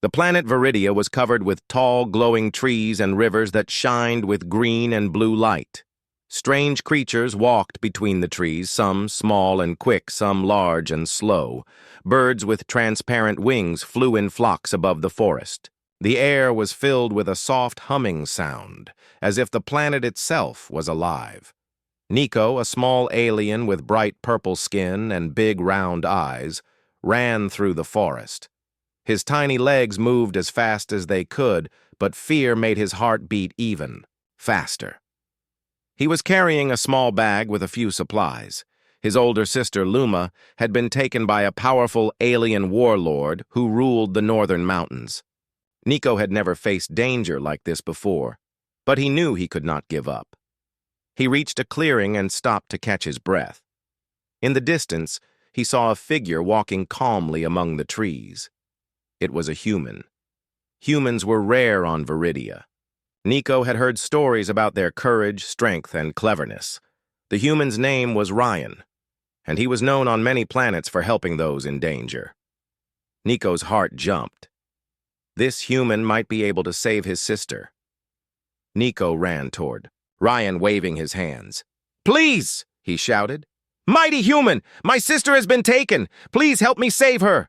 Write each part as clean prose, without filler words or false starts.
The planet Viridia was covered with tall, glowing trees and rivers that shined with green and blue light. Strange creatures walked between the trees, some small and quick, some large and slow. Birds with transparent wings flew in flocks above the forest. The air was filled with a soft humming sound, as if the planet itself was alive. Nico, a small alien with bright purple skin and big round eyes, ran through the forest. His tiny legs moved as fast as they could, but fear made his heart beat even faster. He was carrying a small bag with a few supplies. His older sister, Luma, had been taken by a powerful alien warlord who ruled the northern mountains. Nico had never faced danger like this before, but he knew he could not give up. He reached a clearing and stopped to catch his breath. In the distance, he saw a figure walking calmly among the trees. It was a human. Humans were rare on Viridia. Nico had heard stories about their courage, strength, and cleverness. The human's name was Ryan, and he was known on many planets for helping those in danger. Nico's heart jumped. This human might be able to save his sister. Nico ran toward Ryan, waving his hands. "Please!" he shouted. "Mighty human! My sister has been taken! Please help me save her!"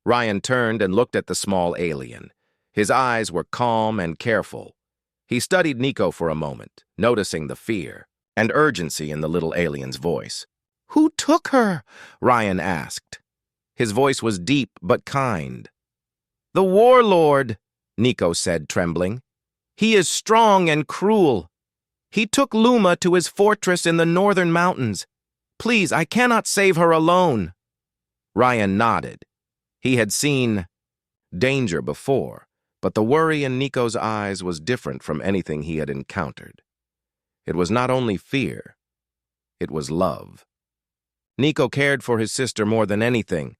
Ryan turned and looked at the small alien. His eyes were calm and careful. He studied Nico for a moment, noticing the fear and urgency in the little alien's voice. "Who took her?" Ryan asked. His voice was deep but kind. "The warlord," Nico said, trembling. "He is strong and cruel. He took Luma to his fortress in the northern mountains. Please, I cannot save her alone." Ryan nodded. He had seen danger before, but the worry in Nico's eyes was different from anything he had encountered. It was not only fear, it was love. Nico cared for his sister more than anything,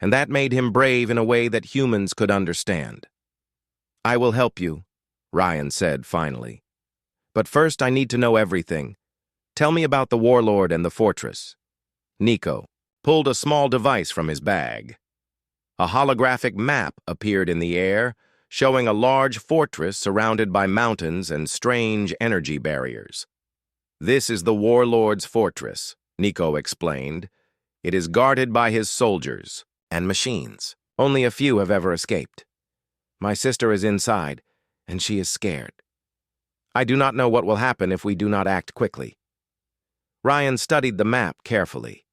and that made him brave in a way that humans could understand. "I will help you," Ryan said finally. "But first I need to know everything. Tell me about the warlord and the fortress." Nico pulled a small device from his bag. A holographic map appeared in the air, showing a large fortress surrounded by mountains and strange energy barriers. "This is the warlord's fortress," Nico explained. "It is guarded by his soldiers and machines. Only a few have ever escaped. My sister is inside, and she is scared. I do not know what will happen if we do not act quickly." Ryan studied the map carefully.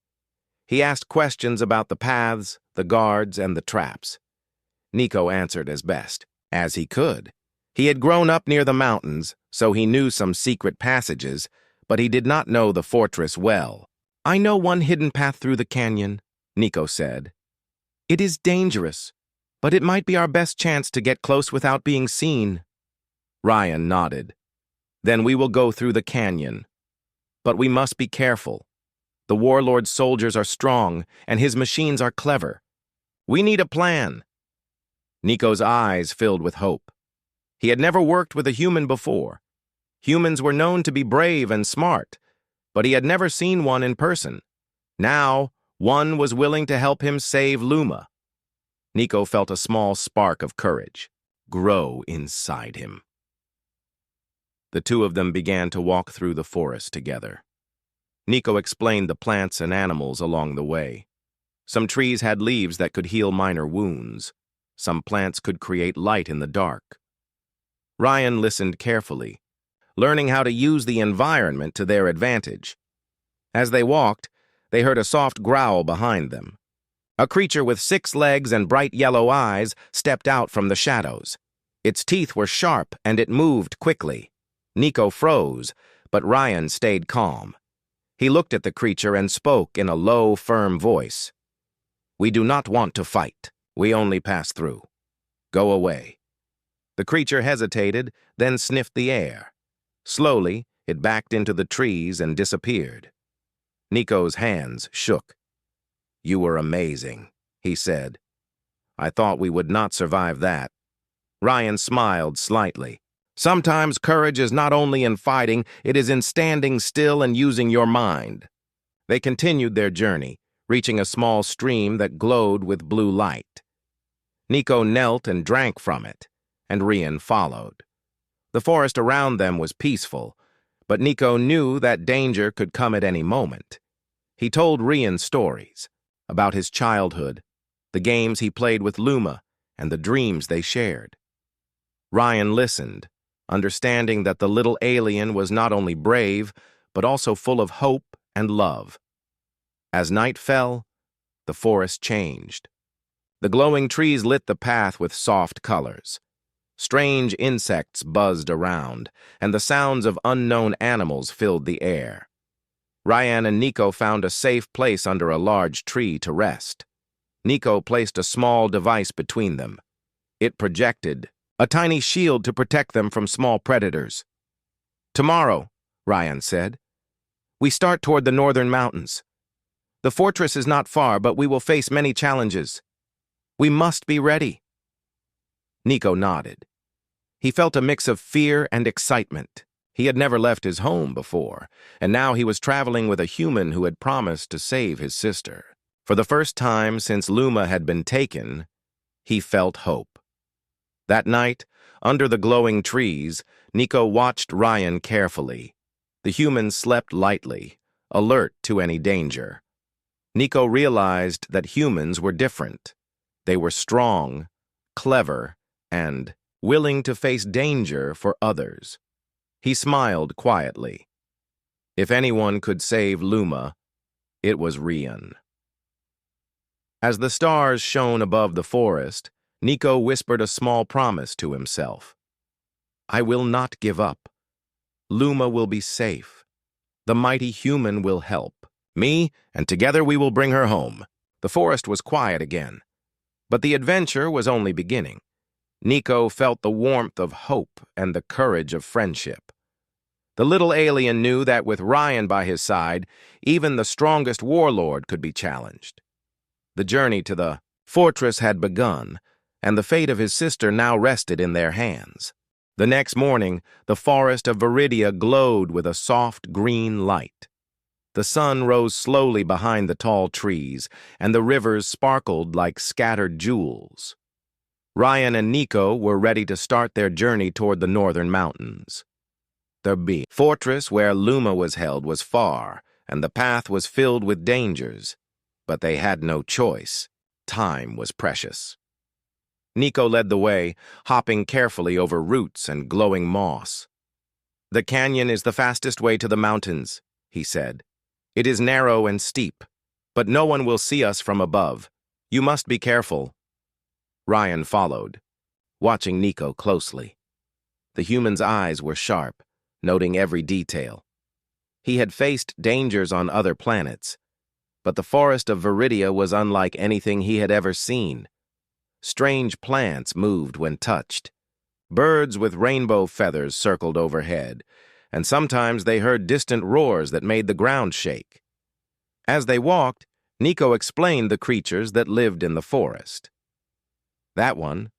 He asked questions about the paths, the guards, and the traps. Nico answered as best as he could. He had grown up near the mountains, so he knew some secret passages, but he did not know the fortress well. "I know one hidden path through the canyon," Nico said. "It is dangerous, but it might be our best chance to get close without being seen." Ryan nodded. "Then we will go through the canyon. But we must be careful. The warlord's soldiers are strong, and his machines are clever. We need a plan." Nico's eyes filled with hope. He had never worked with a human before. Humans were known to be brave and smart, but he had never seen one in person. Now, one was willing to help him save Luma. Nico felt a small spark of courage grow inside him. The two of them began to walk through the forest together. Nico explained the plants and animals along the way. Some trees had leaves that could heal minor wounds. Some plants could create light in the dark. Ryan listened carefully, learning how to use the environment to their advantage. As they walked, they heard a soft growl behind them. A creature with 6 legs and bright yellow eyes stepped out from the shadows. Its teeth were sharp and it moved quickly. Nico froze, but Ryan stayed calm. He looked at the creature and spoke in a low, firm voice. "We do not want to fight. We only pass through. Go away." The creature hesitated, then sniffed the air. Slowly, it backed into the trees and disappeared. Nico's hands shook. "You were amazing," he said. "I thought we would not survive that." Ryan smiled slightly. "Sometimes courage is not only in fighting, it is in standing still and using your mind." They continued their journey, reaching a small stream that glowed with blue light. Nico knelt and drank from it, and Rian followed. The forest around them was peaceful, but Nico knew that danger could come at any moment. He told Rian stories about his childhood, the games he played with Luma, and the dreams they shared. Ryan listened, understanding that the little alien was not only brave, but also full of hope and love. As night fell, the forest changed. The glowing trees lit the path with soft colors. Strange insects buzzed around, and the sounds of unknown animals filled the air. Ryan and Nico found a safe place under a large tree to rest. Nico placed a small device between them. It projected a tiny shield to protect them from small predators. "Tomorrow," Ryan said, "we start toward the northern mountains. The fortress is not far, but we will face many challenges. We must be ready." Nico nodded. He felt a mix of fear and excitement. He had never left his home before, and now he was traveling with a human who had promised to save his sister. For the first time since Luma had been taken, he felt hope. That night, under the glowing trees, Nico watched Ryan carefully. The human slept lightly, alert to any danger. Nico realized that humans were different. They were strong, clever, and willing to face danger for others. He smiled quietly. If anyone could save Luma, it was Rian. As the stars shone above the forest, Nico whispered a small promise to himself. "I will not give up. Luma will be safe. The mighty human will help me, and together we will bring her home." The forest was quiet again, but the adventure was only beginning. Nico felt the warmth of hope and the courage of friendship. The little alien knew that with Ryan by his side, even the strongest warlord could be challenged. The journey to the fortress had begun, and the fate of his sister now rested in their hands. The next morning, the forest of Viridia glowed with a soft green light. The sun rose slowly behind the tall trees, and the rivers sparkled like scattered jewels. Ryan and Nico were ready to start their journey toward the northern mountains. The fortress where Luma was held was far, and the path was filled with dangers. But they had no choice. Time was precious. Nico led the way, hopping carefully over roots and glowing moss. "The canyon is the fastest way to the mountains," he said. "It is narrow and steep, but no one will see us from above. You must be careful." Ryan followed, watching Nico closely. The human's eyes were sharp, noting every detail. He had faced dangers on other planets, but the forest of Viridia was unlike anything he had ever seen. Strange plants moved when touched. Birds with rainbow feathers circled overhead, and sometimes they heard distant roars that made the ground shake. As they walked, Nico explained the creatures that lived in the forest. "That one,"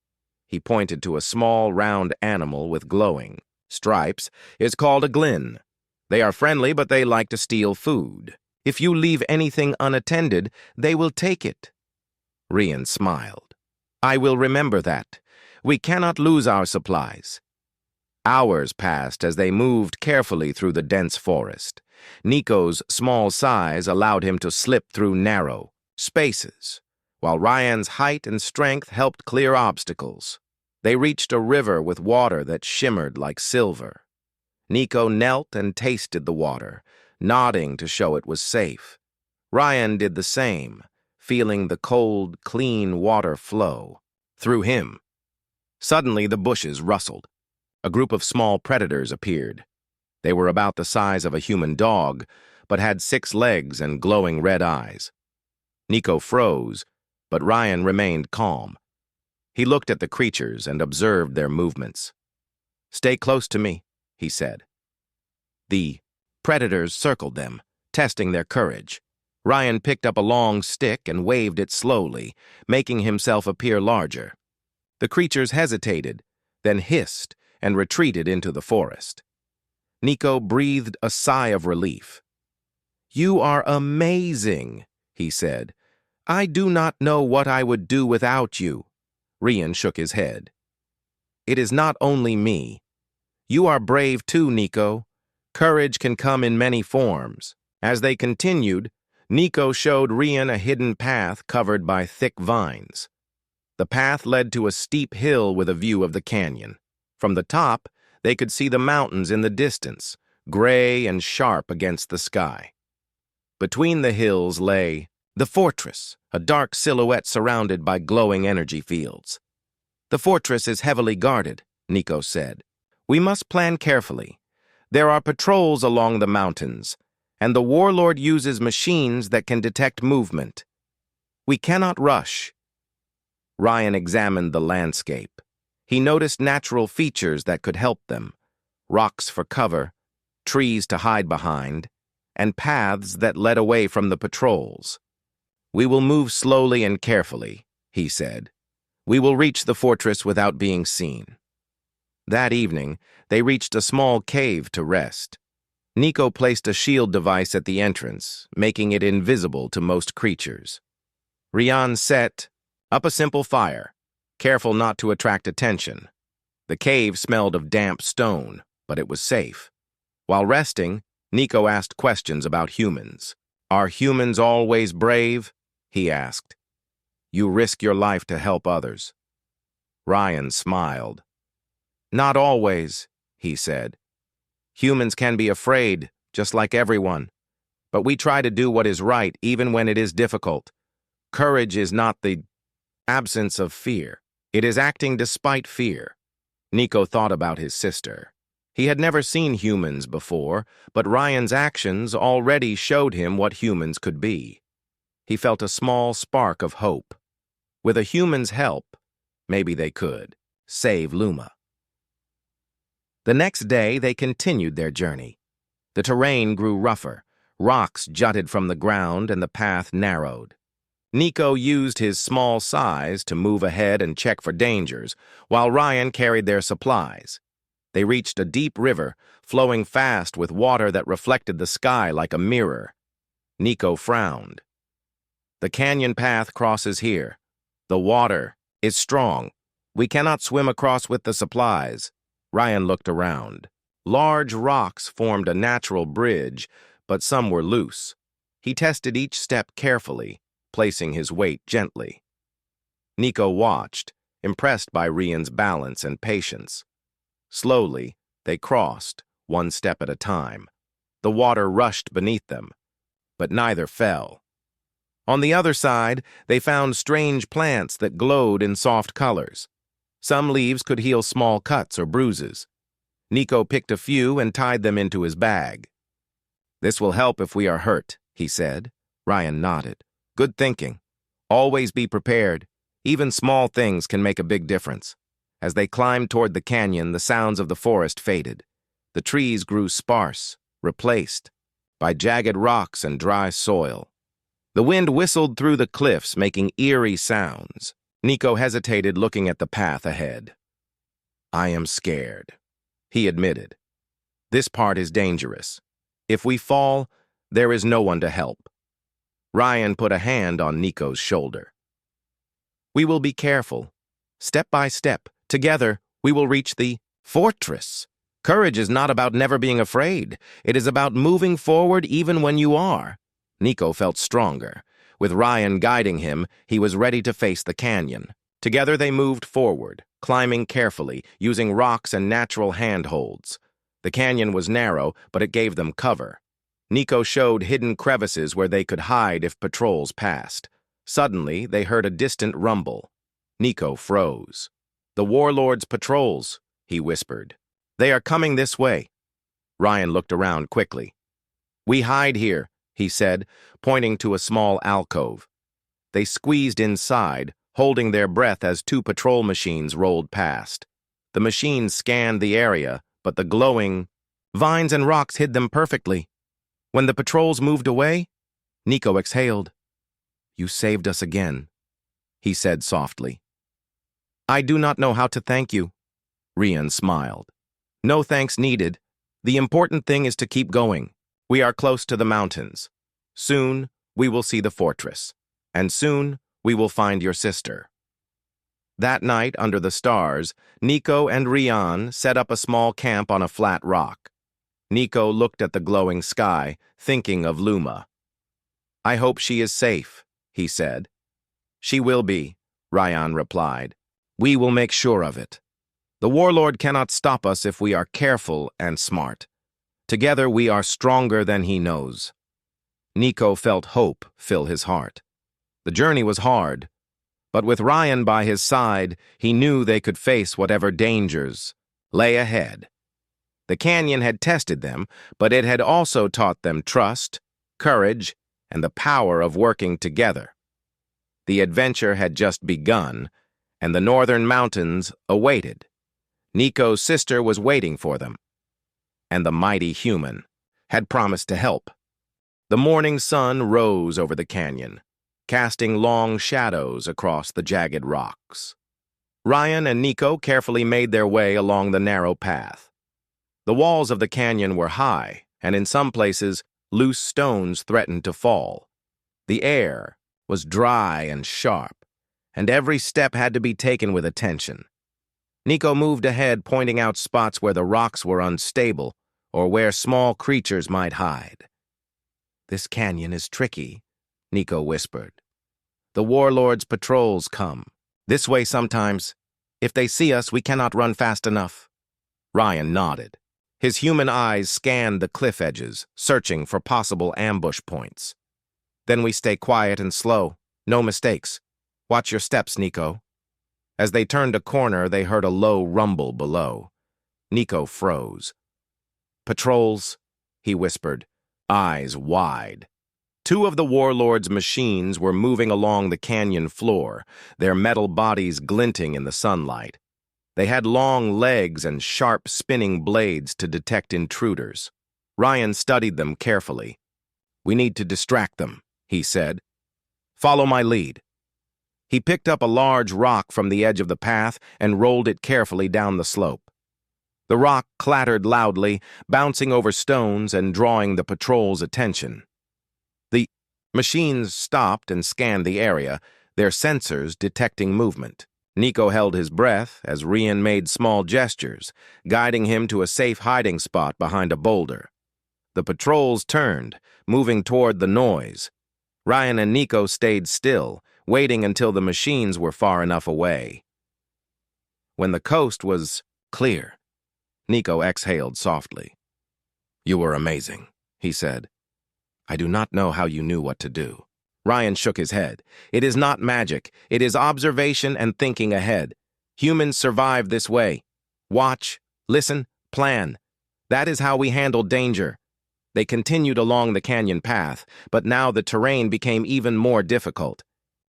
he pointed to a small, round animal with glowing stripes, "is called a glin. They are friendly, but they like to steal food. If you leave anything unattended, they will take it." Rian smiled. "I will remember that. We cannot lose our supplies." Hours passed as they moved carefully through the dense forest. Nico's small size allowed him to slip through narrow spaces, while Ryan's height and strength helped clear obstacles. They reached a river with water that shimmered like silver. Nico knelt and tasted the water, nodding to show it was safe. Ryan did the same, feeling the cold, clean water flow through him. Suddenly, the bushes rustled. A group of small predators appeared. They were about the size of a human dog, but had 6 legs and glowing red eyes. Nico froze, but Ryan remained calm. He looked at the creatures and observed their movements. "Stay close to me," he said. The predators circled them, testing their courage. Ryan picked up a long stick and waved it slowly, making himself appear larger. The creatures hesitated, then hissed and retreated into the forest. Nico breathed a sigh of relief. "You are amazing," he said. "I do not know what I would do without you." Rian shook his head. It is not only me. You are brave too, Nico. Courage can come in many forms. As they continued, Nico showed Rian a hidden path covered by thick vines. The path led to a steep hill with a view of the canyon. From the top, they could see the mountains in the distance, gray and sharp against the sky. Between the hills lay the fortress, a dark silhouette surrounded by glowing energy fields. The fortress is heavily guarded, Nico said. We must plan carefully. There are patrols along the mountains, and the warlord uses machines that can detect movement. We cannot rush. Ryan examined the landscape. He noticed natural features that could help them: rocks for cover, trees to hide behind, and paths that led away from the patrols. We will move slowly and carefully, he said. We will reach the fortress without being seen. That evening, they reached a small cave to rest. Nico placed a shield device at the entrance, making it invisible to most creatures. Rian set up a simple fire, careful not to attract attention. The cave smelled of damp stone, but it was safe. While resting, Nico asked questions about humans. Are humans always brave? He asked. You risk your life to help others. Ryan smiled. Not always, he said. Humans can be afraid, just like everyone. But we try to do what is right, even when it is difficult. Courage is not the absence of fear. It is acting despite fear. Nico thought about his sister. He had never seen humans before, but Ryan's actions already showed him what humans could be. He felt a small spark of hope. With a human's help, maybe they could save Luma. The next day, they continued their journey. The terrain grew rougher. Rocks jutted from the ground and the path narrowed. Nico used his small size to move ahead and check for dangers, while Ryan carried their supplies. They reached a deep river, flowing fast with water that reflected the sky like a mirror. Nico frowned. The canyon path crosses here. The water is strong. We cannot swim across with the supplies. Ryan looked around. Large rocks formed a natural bridge, but some were loose. He tested each step carefully, placing his weight gently. Nico watched, impressed by Rian's balance and patience. Slowly, they crossed, one step at a time. The water rushed beneath them, but neither fell. On the other side, they found strange plants that glowed in soft colors. Some leaves could heal small cuts or bruises. Nico picked a few and tied them into his bag. This will help if we are hurt, he said. Ryan nodded. Good thinking. Always be prepared. Even small things can make a big difference. As they climbed toward the canyon, the sounds of the forest faded. The trees grew sparse, replaced by jagged rocks and dry soil. The wind whistled through the cliffs, making eerie sounds. Nico hesitated, looking at the path ahead. I am scared, he admitted. This part is dangerous. If we fall, there is no one to help. Ryan put a hand on Nico's shoulder. We will be careful. Step by step, together, we will reach the fortress. Courage is not about never being afraid. It is about moving forward even when you are. Nico felt stronger. With Ryan guiding him, he was ready to face the canyon. Together they moved forward, climbing carefully, using rocks and natural handholds. The canyon was narrow, but it gave them cover. Nico showed hidden crevices where they could hide if patrols passed. Suddenly, they heard a distant rumble. Nico froze. The warlord's patrols, he whispered. They are coming this way. Ryan looked around quickly. We hide here, he said, pointing to a small alcove. They squeezed inside, holding their breath as two patrol machines rolled past. The machines scanned the area, but the glowing vines and rocks hid them perfectly. When the patrols moved away, Nico exhaled. You saved us again, he said softly. I do not know how to thank you. Rian smiled. No thanks needed. The important thing is to keep going. We are close to the mountains. Soon, we will see the fortress. And soon, we will find your sister. That night, under the stars, Nico and Rian set up a small camp on a flat rock. Nico looked at the glowing sky, thinking of Luma. "I hope she is safe," he said. "She will be," Rian replied. "We will make sure of it. The warlord cannot stop us if we are careful and smart. Together we are stronger than he knows." Nico felt hope fill his heart. The journey was hard, but with Ryan by his side, he knew they could face whatever dangers lay ahead. The canyon had tested them, but it had also taught them trust, courage, and the power of working together. The adventure had just begun, and the northern mountains awaited. Nico's sister was waiting for them, and the mighty human had promised to help. The morning sun rose over the canyon, casting long shadows across the jagged rocks. Ryan and Nico carefully made their way along the narrow path. The walls of the canyon were high, and in some places, loose stones threatened to fall. The air was dry and sharp, and every step had to be taken with attention. Nico moved ahead, pointing out spots where the rocks were unstable or where small creatures might hide. "This canyon is tricky," Nico whispered. "The warlord's patrols come this way sometimes. If they see us, we cannot run fast enough." Ryan nodded. His human eyes scanned the cliff edges, searching for possible ambush points. "Then we stay quiet and slow. No mistakes. Watch your steps, Nico." As they turned a corner, they heard a low rumble below. Nico froze. "Patrols," he whispered, eyes wide. Two of the warlord's machines were moving along the canyon floor, their metal bodies glinting in the sunlight. They had long legs and sharp spinning blades to detect intruders. Ryan studied them carefully. "We need to distract them," he said. "Follow my lead." He picked up a large rock from the edge of the path and rolled it carefully down the slope. The rock clattered loudly, bouncing over stones and drawing the patrol's attention. The machines stopped and scanned the area, their sensors detecting movement. Nico held his breath as Rian made small gestures, guiding him to a safe hiding spot behind a boulder. The patrols turned, moving toward the noise. Ryan and Nico stayed still, waiting until the machines were far enough away. When the coast was clear, Nico exhaled softly. "You were amazing," he said. "I do not know how you knew what to do." Ryan shook his head. "It is not magic. It is observation and thinking ahead. Humans survive this way. Watch, listen, plan. That is how we handle danger." They continued along the canyon path, but now the terrain became even more difficult.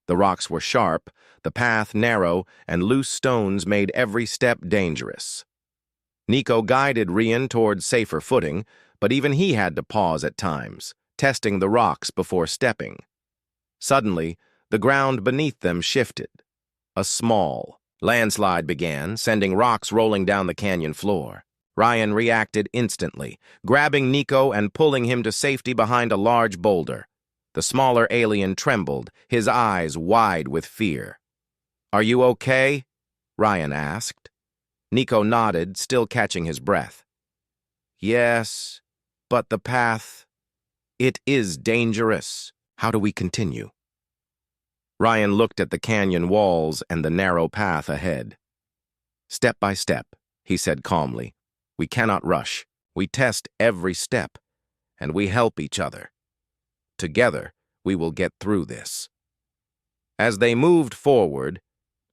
The rocks were sharp, the path narrow, and loose stones made every step dangerous. Nico guided Rian toward safer footing, but even he had to pause at times, testing the rocks before stepping. Suddenly, the ground beneath them shifted. A small landslide began, sending rocks rolling down the canyon floor. Ryan reacted instantly, grabbing Nico and pulling him to safety behind a large boulder. The smaller alien trembled, his eyes wide with fear. "Are you okay?" Ryan asked. Nico nodded, still catching his breath. "Yes, but the path, it is dangerous. How do we continue?" Ryan looked at the canyon walls and the narrow path ahead. "Step by step," he said calmly. "We cannot rush. We test every step, and we help each other. Together, we will get through this." As they moved forward,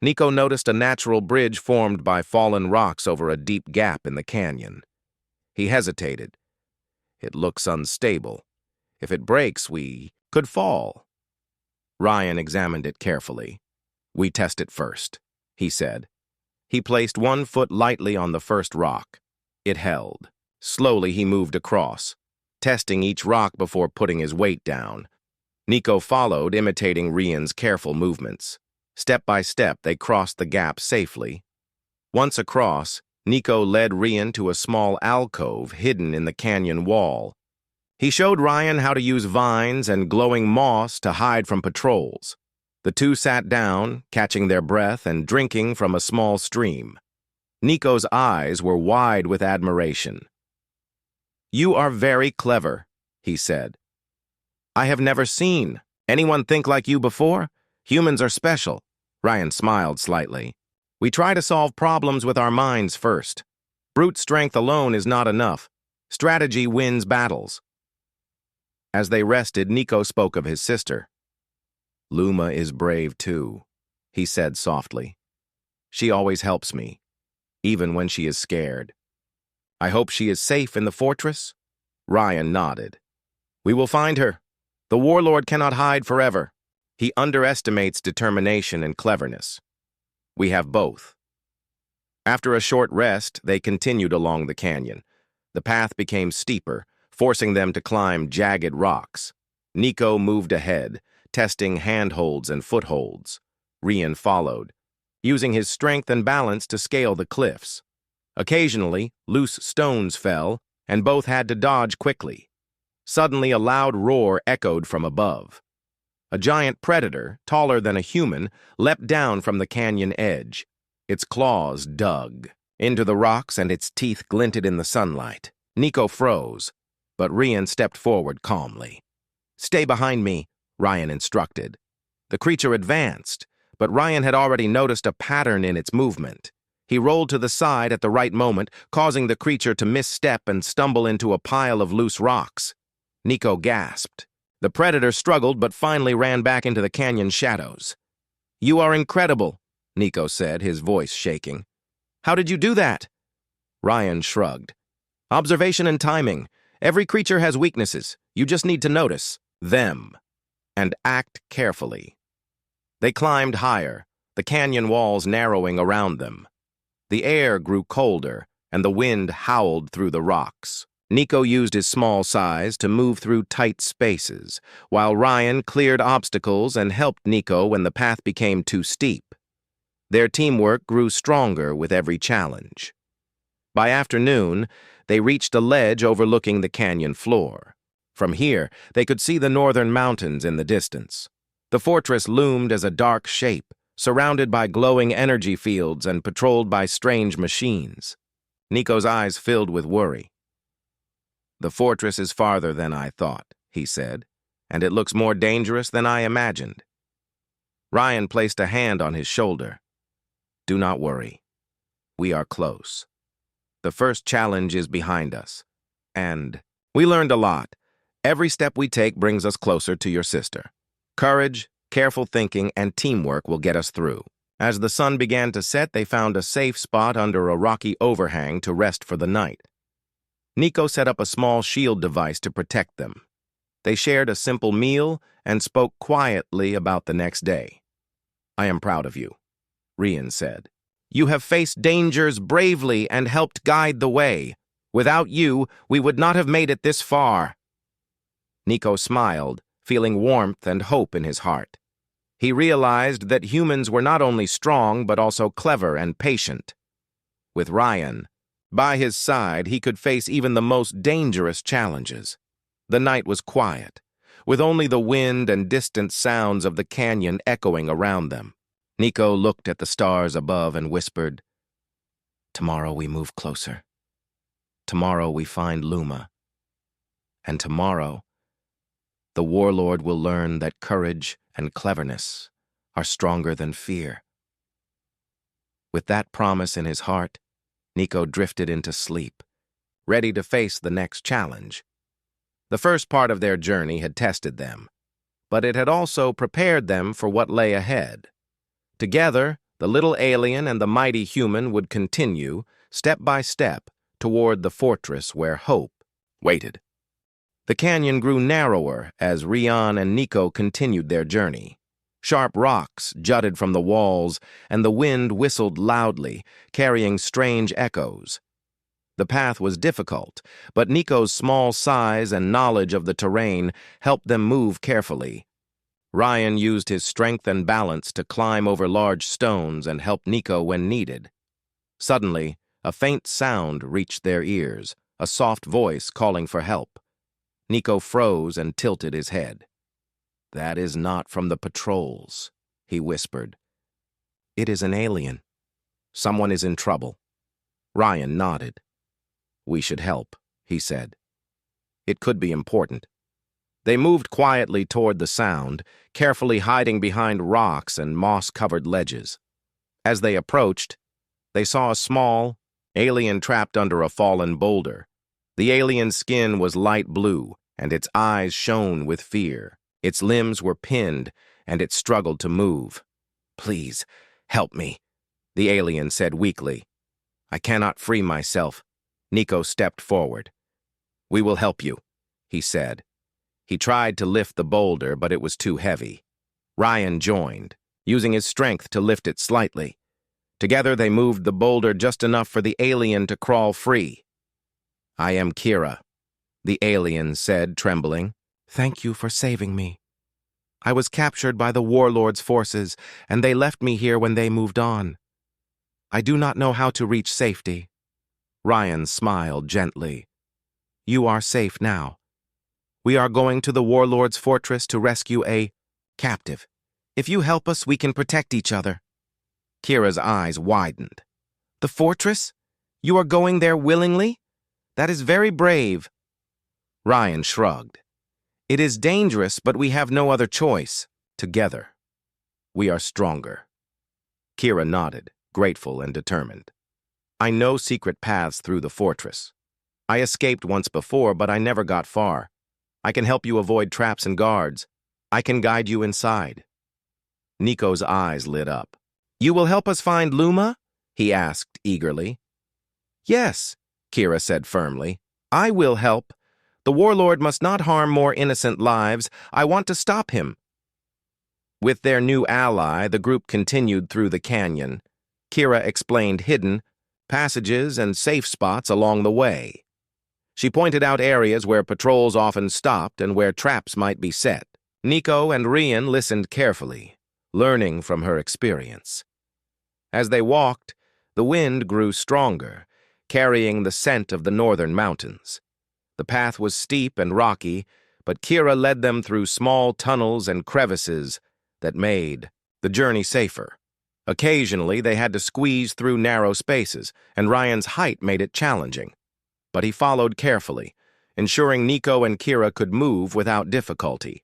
Nico noticed a natural bridge formed by fallen rocks over a deep gap in the canyon. He hesitated. "It looks unstable. If it breaks, we could fall." Ryan examined it carefully. "We test it first," he said. He placed one foot lightly on the first rock. It held. Slowly he moved across, testing each rock before putting his weight down. Nico followed, imitating Rian's careful movements. Step by step, they crossed the gap safely. Once across, Nico led Rian to a small alcove hidden in the canyon wall. He showed Ryan how to use vines and glowing moss to hide from patrols. The two sat down, catching their breath and drinking from a small stream. Nico's eyes were wide with admiration. "You are very clever," he said. "I have never seen anyone think like you before. Humans are special." Ryan smiled slightly. "We try to solve problems with our minds first. Brute strength alone is not enough. Strategy wins battles." As they rested, Nico spoke of his sister. "Luma is brave too," he said softly. "She always helps me, even when she is scared." "I hope she is safe in the fortress?" Ryan nodded. "We will find her. The warlord cannot hide forever. He underestimates determination and cleverness. We have both." After a short rest, they continued along the canyon. The path became steeper, forcing them to climb jagged rocks. Nico moved ahead, testing handholds and footholds. Ryan followed, using his strength and balance to scale the cliffs. Occasionally, loose stones fell, and both had to dodge quickly. Suddenly, a loud roar echoed from above. A giant predator, taller than a human, leapt down from the canyon edge. Its claws dug into the rocks and its teeth glinted in the sunlight. Nico froze, but Ryan stepped forward calmly. "Stay behind me," Ryan instructed. The creature advanced, but Ryan had already noticed a pattern in its movement. He rolled to the side at the right moment, causing the creature to misstep and stumble into a pile of loose rocks. Nico gasped. The predator struggled but finally ran back into the canyon shadows. "You are incredible," Nico said, his voice shaking. "How did you do that?" Ryan shrugged. "Observation and timing. Every creature has weaknesses. You just need to notice them and act carefully." They climbed higher, the canyon walls narrowing around them. The air grew colder, and the wind howled through the rocks. Nico used his small size to move through tight spaces, while Ryan cleared obstacles and helped Nico when the path became too steep. Their teamwork grew stronger with every challenge. By afternoon, they reached a ledge overlooking the canyon floor. From here, they could see the northern mountains in the distance. The fortress loomed as a dark shape, surrounded by glowing energy fields and patrolled by strange machines. Nico's eyes filled with worry. "The fortress is farther than I thought," he said, "and it looks more dangerous than I imagined." Ryan placed a hand on his shoulder. "Do not worry. We are close. The first challenge is behind us, and we learned a lot. Every step we take brings us closer to your sister. Courage, careful thinking, and teamwork will get us through." As the sun began to set, they found a safe spot under a rocky overhang to rest for the night. Nico set up a small shield device to protect them. They shared a simple meal and spoke quietly about the next day. "I am proud of you," Ryan said. "You have faced dangers bravely and helped guide the way. Without you, we would not have made it this far." Nico smiled, feeling warmth and hope in his heart. He realized that humans were not only strong but also clever and patient. With Ryan by his side, he could face even the most dangerous challenges. The night was quiet, with only the wind and distant sounds of the canyon echoing around them. Nico looked at the stars above and whispered, "Tomorrow we move closer. Tomorrow we find Luma. And tomorrow, the warlord will learn that courage and cleverness are stronger than fear." With that promise in his heart, Nico drifted into sleep, ready to face the next challenge. The first part of their journey had tested them, but it had also prepared them for what lay ahead. Together, the little alien and the mighty human would continue, step by step, toward the fortress where hope waited. The canyon grew narrower as Ryan and Nico continued their journey. Sharp rocks jutted from the walls, and the wind whistled loudly, carrying strange echoes. The path was difficult, but Nico's small size and knowledge of the terrain helped them move carefully. Ryan used his strength and balance to climb over large stones and help Nico when needed. Suddenly, a faint sound reached their ears, a soft voice calling for help. Nico froze and tilted his head. "That is not from the patrols," he whispered. It is an alien. Someone is in trouble. Ryan nodded. We should help, he said. It could be important. They moved quietly toward the sound, carefully hiding behind rocks and moss-covered ledges. As they approached, they saw a small alien trapped under a fallen boulder. The alien's skin was light blue, and its eyes shone with fear. Its limbs were pinned, and it struggled to move. Please, help me, the alien said weakly. I cannot free myself. Nico stepped forward. We will help you, he said. He tried to lift the boulder, but it was too heavy. Ryan joined, using his strength to lift it slightly. Together they moved the boulder just enough for the alien to crawl free. I am Kira, the alien said, trembling. Thank you for saving me. I was captured by the warlord's forces, and they left me here when they moved on. I do not know how to reach safety. Ryan smiled gently. You are safe now. We are going to the warlord's fortress to rescue a captive. If you help us, we can protect each other. Kira's eyes widened. The fortress? You are going there willingly? That is very brave. Ryan shrugged. It is dangerous, but we have no other choice. Together, we are stronger. Kira nodded, grateful and determined. I know secret paths through the fortress. I escaped once before, but I never got far. I can help you avoid traps and guards. I can guide you inside. Nico's eyes lit up. You will help us find Luma? He asked eagerly. Yes, Kira said firmly. I will help. The warlord must not harm more innocent lives. I want to stop him. With their new ally, the group continued through the canyon. Kira explained hidden passages and safe spots along the way. She pointed out areas where patrols often stopped and where traps might be set. Nico and Rian listened carefully, learning from her experience. As they walked, the wind grew stronger, carrying the scent of the northern mountains. The path was steep and rocky, but Kira led them through small tunnels and crevices that made the journey safer. Occasionally, they had to squeeze through narrow spaces, and Ryan's height made it challenging. But he followed carefully, ensuring Nico and Kira could move without difficulty.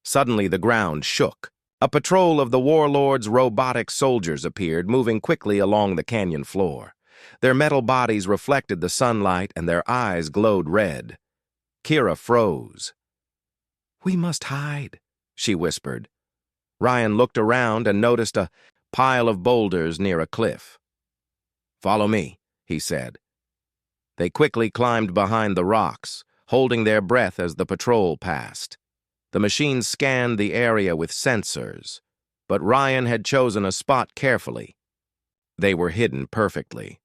Suddenly, the ground shook. A patrol of the warlord's robotic soldiers appeared, moving quickly along the canyon floor. Their metal bodies reflected the sunlight, and their eyes glowed red. Kira froze. We must hide, she whispered. Ryan looked around and noticed a pile of boulders near a cliff. Follow me, he said. They quickly climbed behind the rocks, holding their breath as the patrol passed. The machine scanned the area with sensors, but Ryan had chosen a spot carefully. They were hidden perfectly.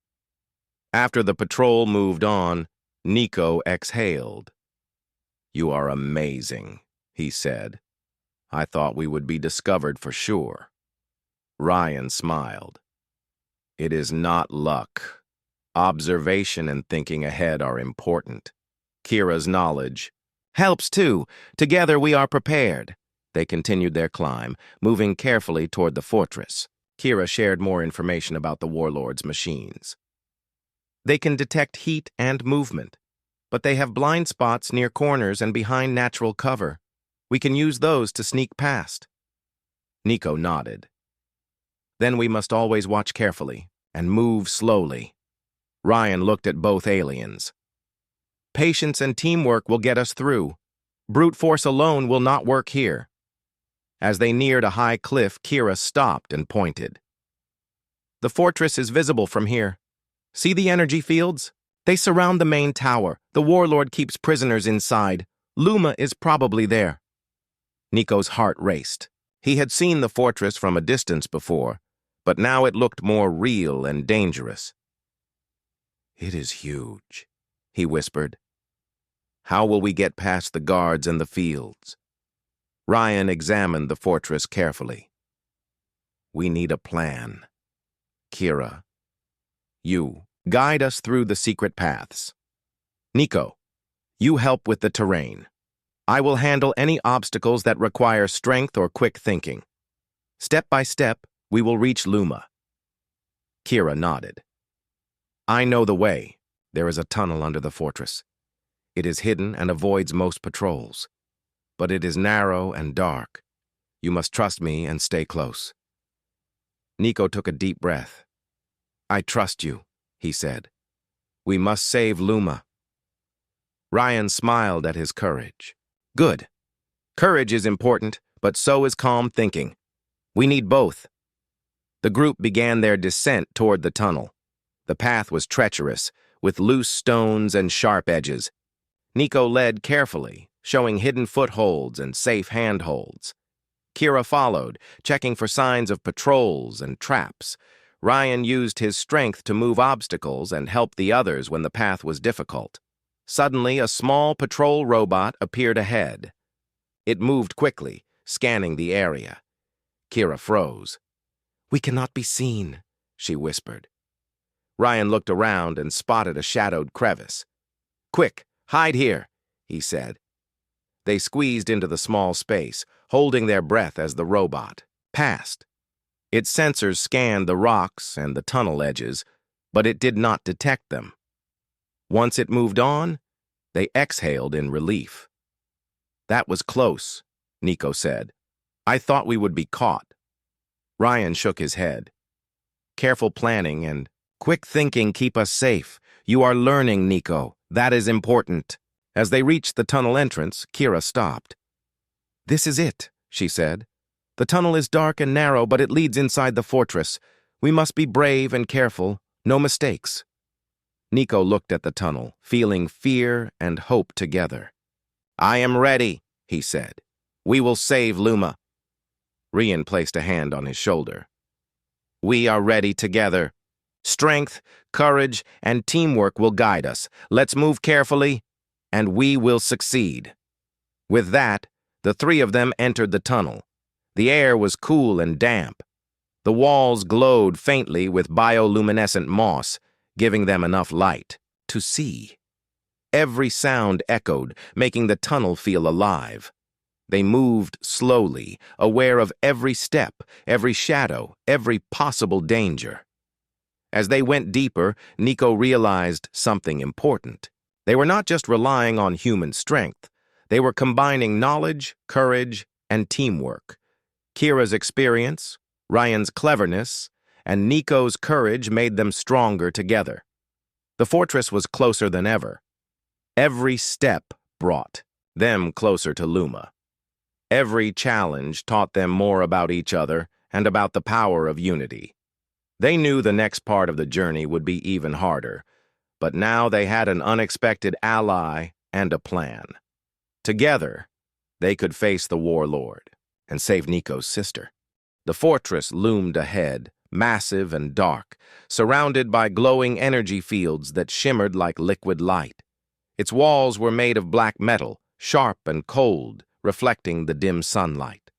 After the patrol moved on, Nico exhaled. You are amazing, he said. I thought we would be discovered for sure. Ryan smiled. It is not luck. Observation and thinking ahead are important. Kira's knowledge helps too. Together we are prepared. They continued their climb, moving carefully toward the fortress. Kira shared more information about the warlord's machines. They can detect heat and movement, but they have blind spots near corners and behind natural cover. We can use those to sneak past. Nico nodded. Then we must always watch carefully and move slowly. Ryan looked at both aliens. Patience and teamwork will get us through. Brute force alone will not work here. As they neared a high cliff, Kira stopped and pointed. The fortress is visible from here. See the energy fields? They surround the main tower. The warlord keeps prisoners inside. Luma is probably there. Nico's heart raced. He had seen the fortress from a distance before, but now it looked more real and dangerous. It is huge, he whispered. How will we get past the guards and the fields? Ryan examined the fortress carefully. We need a plan. Kira, you guide us through the secret paths. Nico, you help with the terrain. I will handle any obstacles that require strength or quick thinking. Step by step, we will reach Luma. Kira nodded. I know the way. There is a tunnel under the fortress. It is hidden and avoids most patrols. But it is narrow and dark. You must trust me and stay close. Nico took a deep breath. I trust you, he said. We must save Luma. Ryan smiled at his courage. Good. Courage is important, but so is calm thinking. We need both. The group began their descent toward the tunnel. The path was treacherous, with loose stones and sharp edges. Nico led carefully, showing hidden footholds and safe handholds. Kira followed, checking for signs of patrols and traps. Ryan used his strength to move obstacles and help the others when the path was difficult. Suddenly, a small patrol robot appeared ahead. It moved quickly, scanning the area. Kira froze. We cannot be seen, she whispered. Ryan looked around and spotted a shadowed crevice. Quick, hide here, he said. They squeezed into the small space, holding their breath as the robot passed. Its sensors scanned the rocks and the tunnel edges, but it did not detect them. Once it moved on, they exhaled in relief. That was close, Nico said. I thought we would be caught. Ryan shook his head. Careful planning and quick thinking keep us safe. You are learning, Nico. That is important. As they reached the tunnel entrance, Kira stopped. This is it, she said. The tunnel is dark and narrow, but it leads inside the fortress. We must be brave and careful. No mistakes. Nico looked at the tunnel, feeling fear and hope together. I am ready, he said. We will save Luma. Ryan placed a hand on his shoulder. We are ready together. Strength, courage, and teamwork will guide us. Let's move carefully, and we will succeed. With that, the three of them entered the tunnel. The air was cool and damp. The walls glowed faintly with bioluminescent moss, giving them enough light to see. Every sound echoed, making the tunnel feel alive. They moved slowly, aware of every step, every shadow, every possible danger. As they went deeper, Nico realized something important. They were not just relying on human strength. They were combining knowledge, courage, and teamwork. Kira's experience, Ryan's cleverness, and Nico's courage made them stronger together. The fortress was closer than ever. Every step brought them closer to Luma. Every challenge taught them more about each other and about the power of unity. They knew the next part of the journey would be even harder, but now they had an unexpected ally and a plan. Together, they could face the warlord and save Nico's sister. The fortress loomed ahead, massive and dark, surrounded by glowing energy fields that shimmered like liquid light. Its walls were made of black metal, sharp and cold, reflecting the dim sunlight.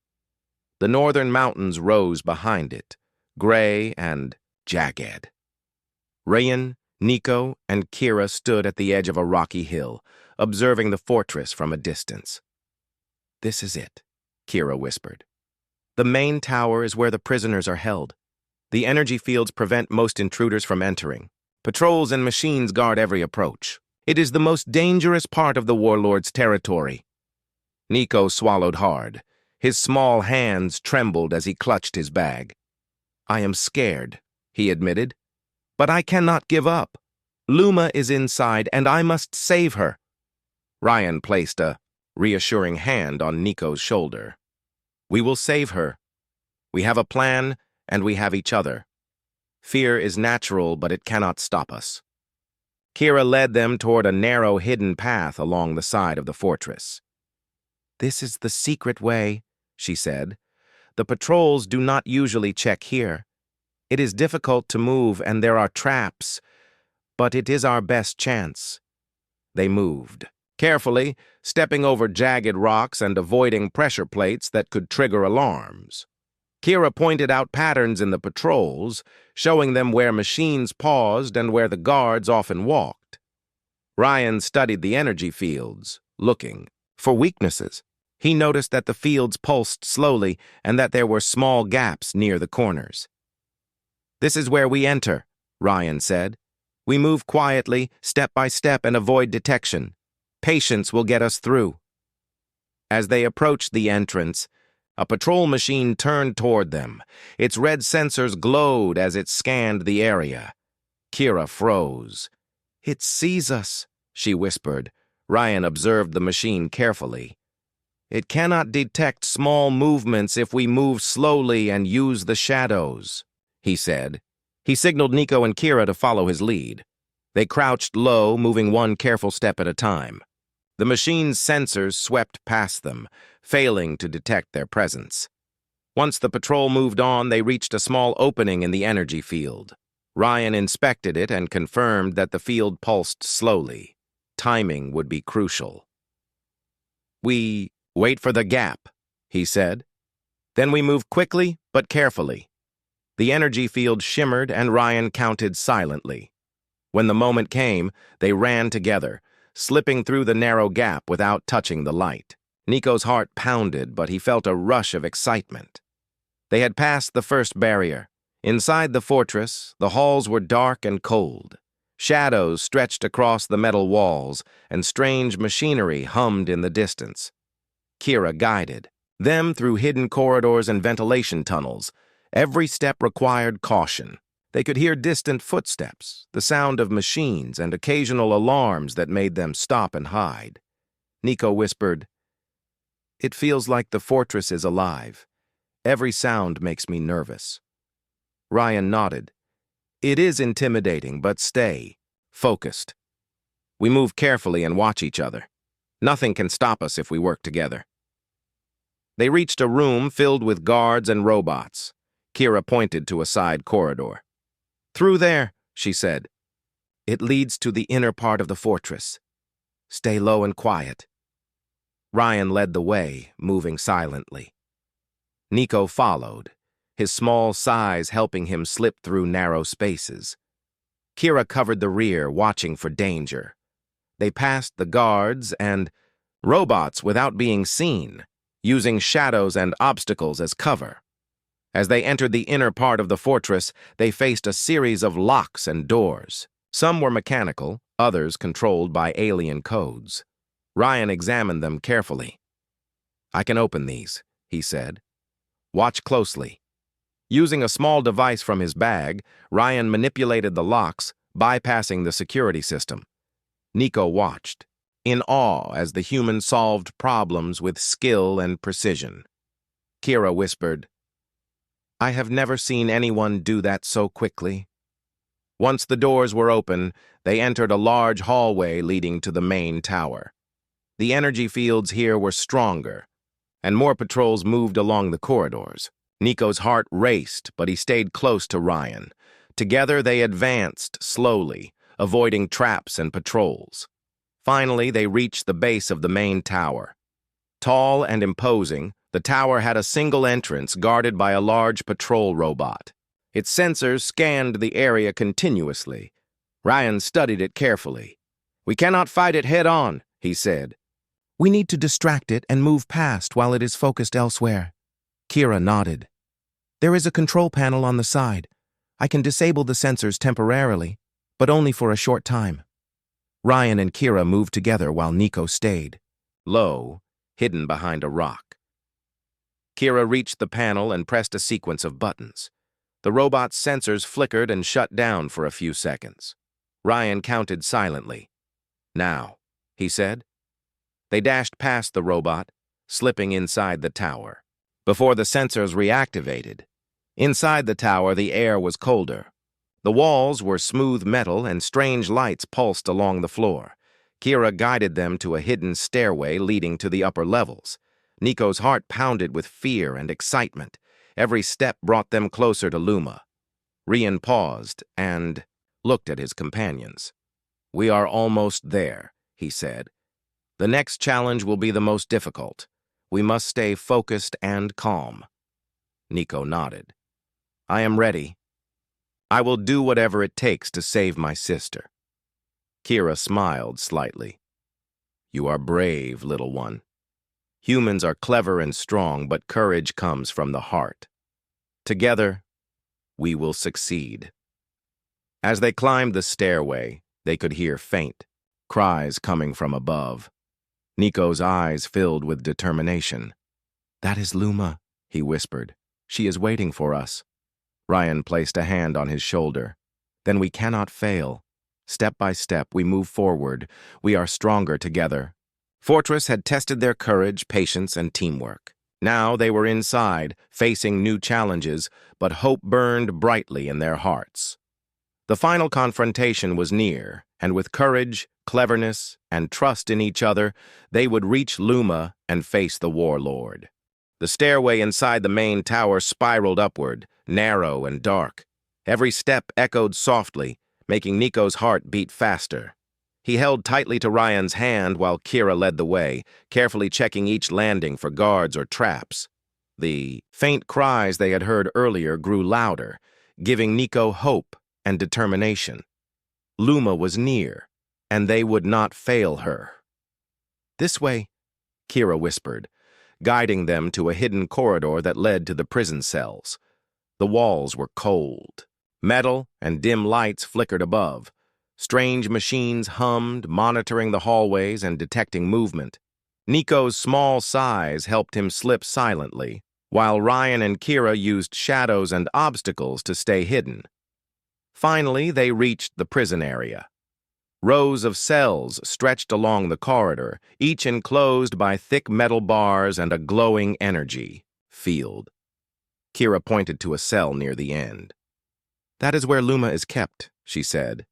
The northern mountains rose behind it, gray and jagged. Ryan, Nico, and Kira stood at the edge of a rocky hill, observing the fortress from a distance. This is it, Kira whispered. The main tower is where the prisoners are held. The energy fields prevent most intruders from entering. Patrols and machines guard every approach. It is the most dangerous part of the warlord's territory. Nico swallowed hard. His small hands trembled as he clutched his bag. I am scared, he admitted, but I cannot give up. Luma is inside, and I must save her. Ryan placed a reassuring hand on Nico's shoulder. We will save her. We have a plan, and we have each other. Fear is natural, but it cannot stop us. Kira led them toward a narrow, hidden path along the side of the fortress. This is the secret way, she said. The patrols do not usually check here. It is difficult to move, and there are traps, but it is our best chance. They moved, carefully, stepping over jagged rocks and avoiding pressure plates that could trigger alarms. Kira pointed out patterns in the patrols, showing them where machines paused and where the guards often walked. Ryan studied the energy fields, looking for weaknesses. He noticed that the fields pulsed slowly and that there were small gaps near the corners. "This is where we enter," Ryan said. "We move quietly, step by step, and avoid detection. Patience will get us through." As they approached the entrance, a patrol machine turned toward them. Its red sensors glowed as it scanned the area. Kira froze. "It sees us," she whispered. Ryan observed the machine carefully. "It cannot detect small movements if we move slowly and use the shadows," he said. He signaled Nico and Kira to follow his lead. They crouched low, moving one careful step at a time. The machine's sensors swept past them, failing to detect their presence. Once the patrol moved on, they reached a small opening in the energy field. Ryan inspected it and confirmed that the field pulsed slowly. Timing would be crucial. "We wait for the gap," he said. "Then we move quickly but carefully." The energy field shimmered and Ryan counted silently. When the moment came, they ran together, slipping through the narrow gap without touching the light. Nico's heart pounded, but he felt a rush of excitement. They had passed the first barrier. Inside the fortress, the halls were dark and cold. Shadows stretched across the metal walls, and strange machinery hummed in the distance. Kira guided them through hidden corridors and ventilation tunnels. Every step required caution. They could hear distant footsteps, the sound of machines, and occasional alarms that made them stop and hide. Nico whispered, "It feels like the fortress is alive. Every sound makes me nervous." Ryan nodded. "It is intimidating, but stay focused. We move carefully and watch each other. Nothing can stop us if we work together." They reached a room filled with guards and robots. Kira pointed to a side corridor. "Through there," she said. "It leads to the inner part of the fortress. Stay low and quiet." Ryan led the way, moving silently. Nico followed, his small size helping him slip through narrow spaces. Kira covered the rear, watching for danger. They passed the guards and robots without being seen, using shadows and obstacles as cover. As they entered the inner part of the fortress, they faced a series of locks and doors. Some were mechanical, others controlled by alien codes. Ryan examined them carefully. "I can open these," he said. "Watch closely." Using a small device from his bag, Ryan manipulated the locks, bypassing the security system. Nico watched, in awe as the human solved problems with skill and precision. Kira whispered, "I have never seen anyone do that so quickly." Once the doors were open, they entered a large hallway leading to the main tower. The energy fields here were stronger, and more patrols moved along the corridors. Nico's heart raced, but he stayed close to Ryan. Together they advanced slowly, avoiding traps and patrols. Finally, they reached the base of the main tower. Tall and imposing, the tower had a single entrance guarded by a large patrol robot. Its sensors scanned the area continuously. Ryan studied it carefully. "We cannot fight it head-on," he said. "We need to distract it and move past while it is focused elsewhere." Kira nodded. "There is a control panel on the side. I can disable the sensors temporarily, but only for a short time." Ryan and Kira moved together while Nico stayed, low, hidden behind a rock. Kira reached the panel and pressed a sequence of buttons. The robot's sensors flickered and shut down for a few seconds. Ryan counted silently. "Now," he said. They dashed past the robot, slipping inside the tower. Before the sensors reactivated, inside the tower the air was colder. The walls were smooth metal and strange lights pulsed along the floor. Kira guided them to a hidden stairway leading to the upper levels. Nico's heart pounded with fear and excitement. Every step brought them closer to Luma. Ryan paused and looked at his companions. "We are almost there," he said. "The next challenge will be the most difficult. We must stay focused and calm." Nico nodded. "I am ready. I will do whatever it takes to save my sister." Kira smiled slightly. "You are brave, little one." Humans are clever and strong, but courage comes from the heart. Together, we will succeed. As they climbed the stairway, they could hear faint cries coming from above. Nico's eyes filled with determination. "That is Luma," he whispered. "She is waiting for us." Ryan placed a hand on his shoulder. "Then we cannot fail. Step by step, we move forward. We are stronger together." Fortress had tested their courage, patience, and teamwork. Now they were inside, facing new challenges, but hope burned brightly in their hearts. The final confrontation was near, and with courage, cleverness, and trust in each other, they would reach Luma and face the warlord. The stairway inside the main tower spiraled upward, narrow and dark. Every step echoed softly, making Nico's heart beat faster. He held tightly to Ryan's hand while Kira led the way, carefully checking each landing for guards or traps. The faint cries they had heard earlier grew louder, giving Nico hope and determination. Luma was near, and they would not fail her. "This way," Kira whispered, guiding them to a hidden corridor that led to the prison cells. The walls were cold. Metal and dim lights flickered above. Strange machines hummed, monitoring the hallways and detecting movement. Nico's small size helped him slip silently, while Ryan and Kira used shadows and obstacles to stay hidden. Finally, they reached the prison area. Rows of cells stretched along the corridor, each enclosed by thick metal bars and a glowing energy field. Kira pointed to a cell near the end. "That is where Luma is kept," she said.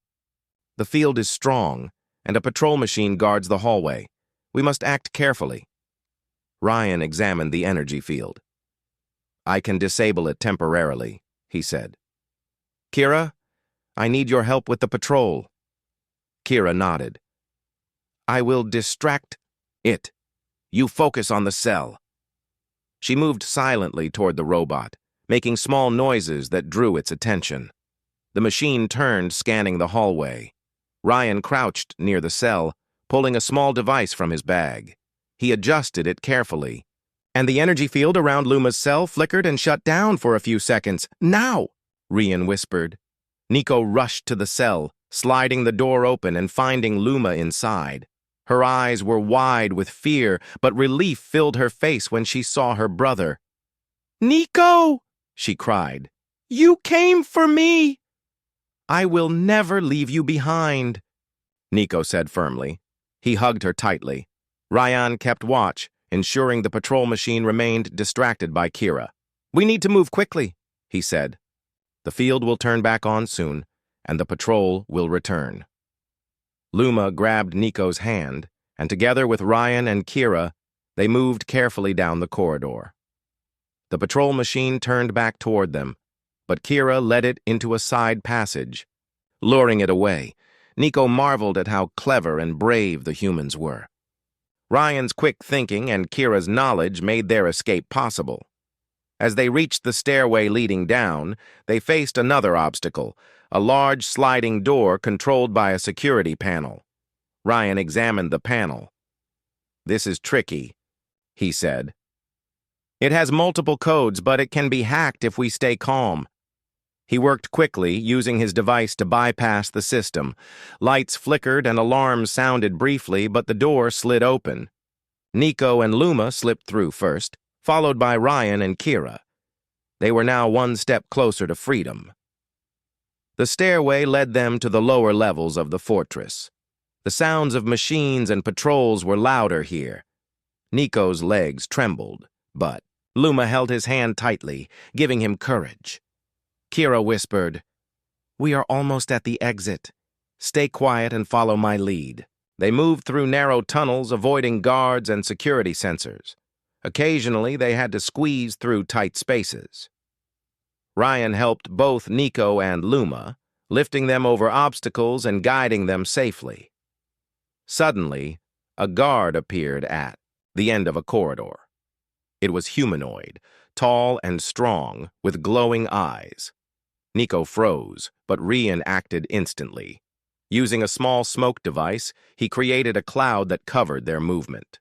"The field is strong, and a patrol machine guards the hallway. We must act carefully." Ryan examined the energy field. "I can disable it temporarily," he said. "Kira, I need your help with the patrol." Kira nodded. "I will distract it. You focus on the cell." She moved silently toward the robot, making small noises that drew its attention. The machine turned, scanning the hallway. Ryan crouched near the cell, pulling a small device from his bag. He adjusted it carefully, and the energy field around Luma's cell flickered and shut down for a few seconds. "Now!" Ryan whispered. Nico rushed to the cell, sliding the door open and finding Luma inside. Her eyes were wide with fear, but relief filled her face when she saw her brother. "Nico!" she cried. "You came for me!" "I will never leave you behind," Nico said firmly. He hugged her tightly. Ryan kept watch, ensuring the patrol machine remained distracted by Kira. "We need to move quickly," he said. "The field will turn back on soon, and the patrol will return." Luma grabbed Nico's hand, and together with Ryan and Kira, they moved carefully down the corridor. The patrol machine turned back toward them, but Kira led it into a side passage. Luring it away, Nico marveled at how clever and brave the humans were. Ryan's quick thinking and Kira's knowledge made their escape possible. As they reached the stairway leading down, they faced another obstacle, a large sliding door controlled by a security panel. Ryan examined the panel. "This is tricky," he said. "It has multiple codes, but it can be hacked if we stay calm." He worked quickly, using his device to bypass the system. Lights flickered and alarms sounded briefly, but the door slid open. Nico and Luma slipped through first, followed by Ryan and Kira. They were now one step closer to freedom. The stairway led them to the lower levels of the fortress. The sounds of machines and patrols were louder here. Nico's legs trembled, but Luma held his hand tightly, giving him courage. Kira whispered, "We are almost at the exit. Stay quiet and follow my lead." They moved through narrow tunnels, avoiding guards and security sensors. Occasionally, they had to squeeze through tight spaces. Ryan helped both Nico and Luma, lifting them over obstacles and guiding them safely. Suddenly, a guard appeared at the end of a corridor. It was humanoid, tall and strong, with glowing eyes. Nico froze, but Ryan acted instantly. Using a small smoke device, he created a cloud that covered their movement.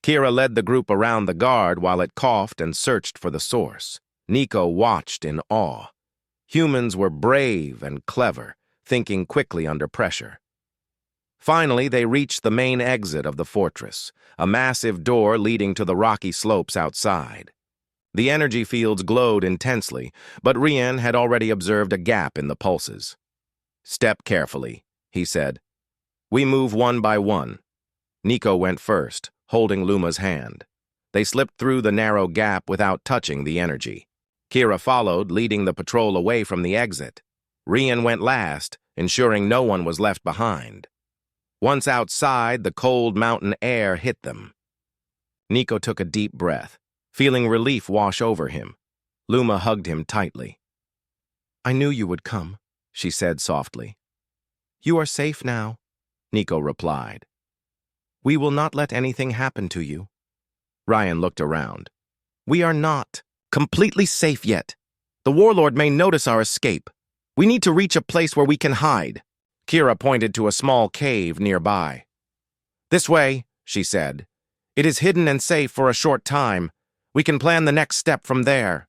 Kira led the group around the guard while it coughed and searched for the source. Nico watched in awe. Humans were brave and clever, thinking quickly under pressure. Finally, they reached the main exit of the fortress, a massive door leading to the rocky slopes outside. The energy fields glowed intensely, but Rian had already observed a gap in the pulses. "Step carefully," he said. "We move one by one." Nico went first, holding Luma's hand. They slipped through the narrow gap without touching the energy. Kira followed, leading the patrol away from the exit. Rian went last, ensuring no one was left behind. Once outside, the cold mountain air hit them. Nico took a deep breath, feeling relief wash over him. Luma hugged him tightly. "I knew you would come," she said softly. "You are safe now," Nico replied. "We will not let anything happen to you." Ryan looked around. "We are not completely safe yet. The warlord may notice our escape. We need to reach a place where we can hide." Kira pointed to a small cave nearby. "This way," she said. "It is hidden and safe for a short time. We can plan the next step from there."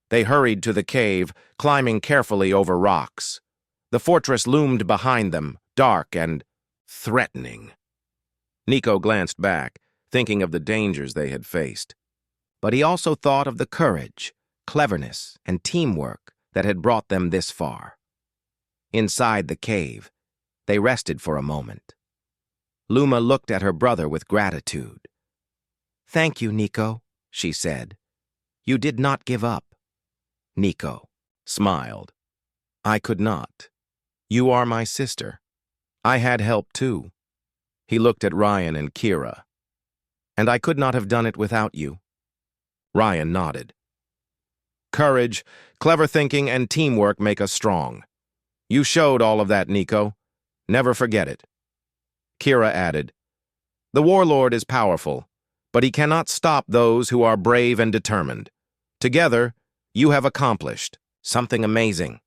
They hurried to the cave, climbing carefully over rocks. The fortress loomed behind them, dark and threatening. Nico glanced back, thinking of the dangers they had faced. But he also thought of the courage, cleverness, and teamwork that had brought them this far. Inside the cave, they rested for a moment. Luma looked at her brother with gratitude. "Thank you, Nico," she said. "You did not give up." Nico smiled. "I could not. You are my sister. I had help too." He looked at Ryan and Kira. "And I could not have done it without you." Ryan nodded. "Courage, clever thinking, and teamwork make us strong. You showed all of that, Nico. Never forget it." Kira added, "The warlord is powerful, but he cannot stop those who are brave and determined. Together, you have accomplished something amazing."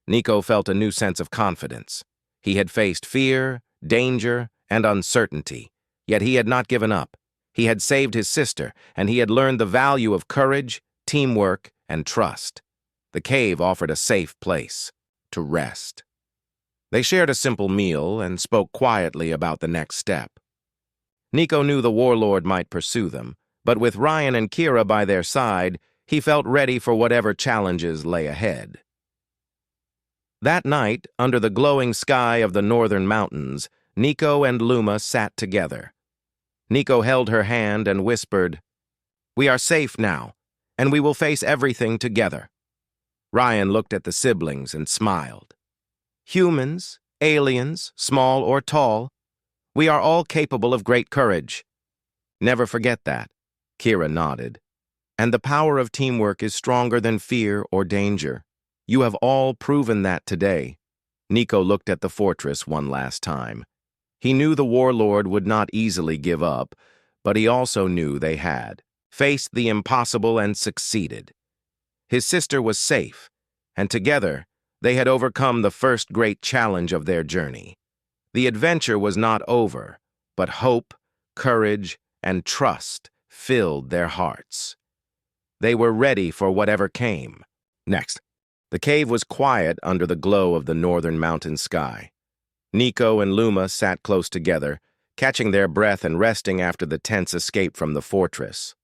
Nico felt a new sense of confidence. He had faced fear, danger, and uncertainty, yet he had not given up. He had saved his sister, and he had learned the value of courage, teamwork, and trust. The cave offered a safe place to rest. They shared a simple meal and spoke quietly about the next step. Nico knew the warlord might pursue them, but with Ryan and Kira by their side, he felt ready for whatever challenges lay ahead. That night, under the glowing sky of the northern mountains, Nico and Luma sat together. Nico held her hand and whispered, "We are safe now, and we will face everything together." Ryan looked at the siblings and smiled. "Humans, aliens, small or tall, we are all capable of great courage." "Never forget that," Kira nodded. "And the power of teamwork is stronger than fear or danger. You have all proven that today." Nico looked at the fortress one last time. He knew the warlord would not easily give up, but he also knew they had faced the impossible and succeeded. His sister was safe, and together they had overcome the first great challenge of their journey. The adventure was not over, but hope, courage, and trust filled their hearts. They were ready for whatever came next. The cave was quiet under the glow of the northern mountain sky. Nico and Luma sat close together, catching their breath and resting after the tense escape from the fortress.